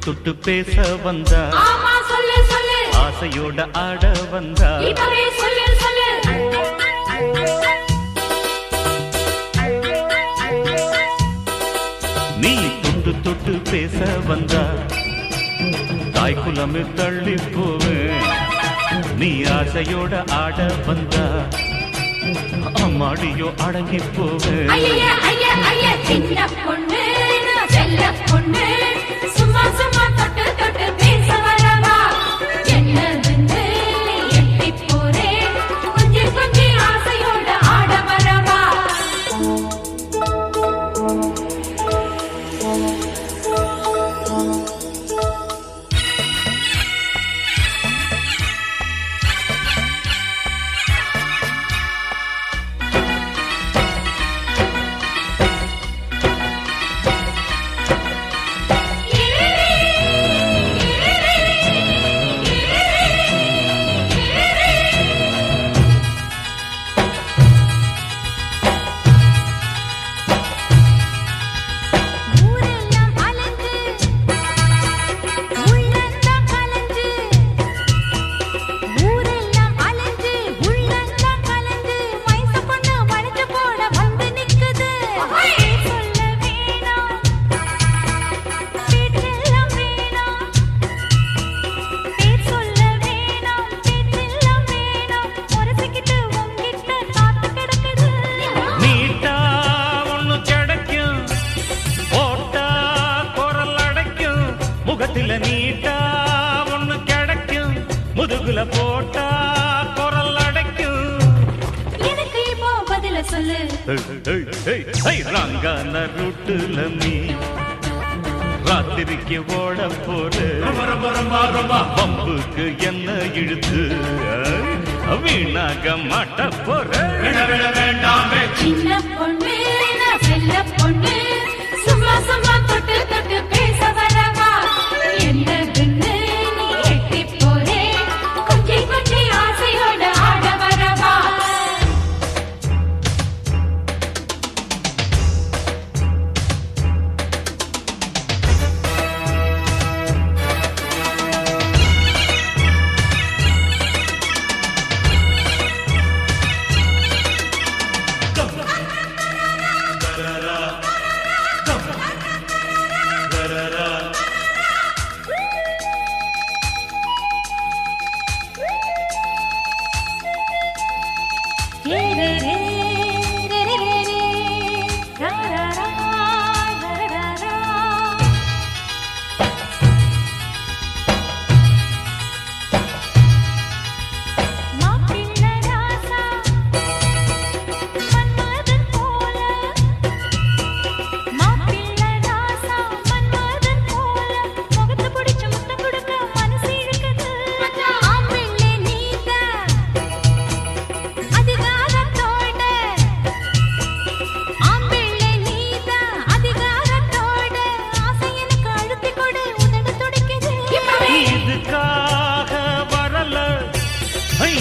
தொட்டு பேச வந்தா ஆசையோட ஆட வந்தா நீ தொட்டு தொட்டு பேச வந்தா தாய் குலமே தள்ளி போவேன் நீ ஆசையோட ஆட வந்தா அம்மாடியோ அடங்கி போவேன் சும்மா சும்மா தொட்டு தொட்டு பேச வரவா என்னது எட்டி போரே கொஞ்சம் கொஞ்சம் ஆசையோட ஆட வரவா நீட்டா ஒண்ணு கிடைக்கும் முதுகுல போட்டா குரல் அடைக்கும் எனக்கு இப்போ பதில சொல்லு ராங்கான ரூட்டுல நீ ராத்திரிக்கு ஓட போற பம்புக்கு என்ன இழுத்து வீணாக மாட்ட போற சின்ன பொண்ணு செல்ல பொண்ணு சும்மா சும்மா தொட்டு தொட்டு பேச வரவா என்னதுன்னு நீ எட்டி போரே கொஞ்சம் கொஞ்சம் ஆசையோட ஆட வரவா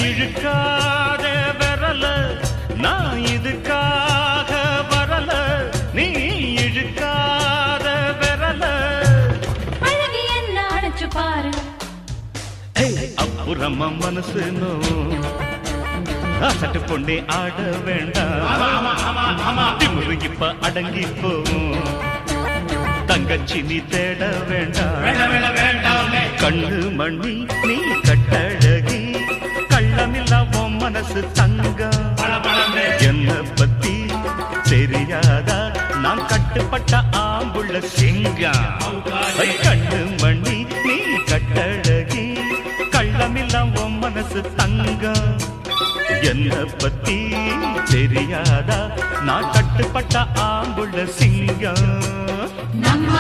இழுக்காத வரல நான் இதுக்காக வரல நீ இழுக்காத வரல அழகி என்ன அழைச்சு பாரு அப்புறமா மனசு சட்டு பொண்ணே ஆட வேண்டாம் திமுரு இப்ப அடங்கி போவும் தங்கச்சி நீ தேட வேண்டாம் கண்ணு மண்ணி நீ கட்டழகி கள்ளமில்லாவும் மனசு தங்கம் என்ன பத்தி தெரியாதா நான் கட்டுப்பட்ட ஆம்புள்ள சிங்கம் கண்ணு மண்ணி நீ கட்டழகி கள்ளமில்லாவும் மனசு தங்கம் என்ன பத்தி தெரியாதா நான் கட்டுப்பட்ட ஆம்புள்ள சிங்கம் நம்ம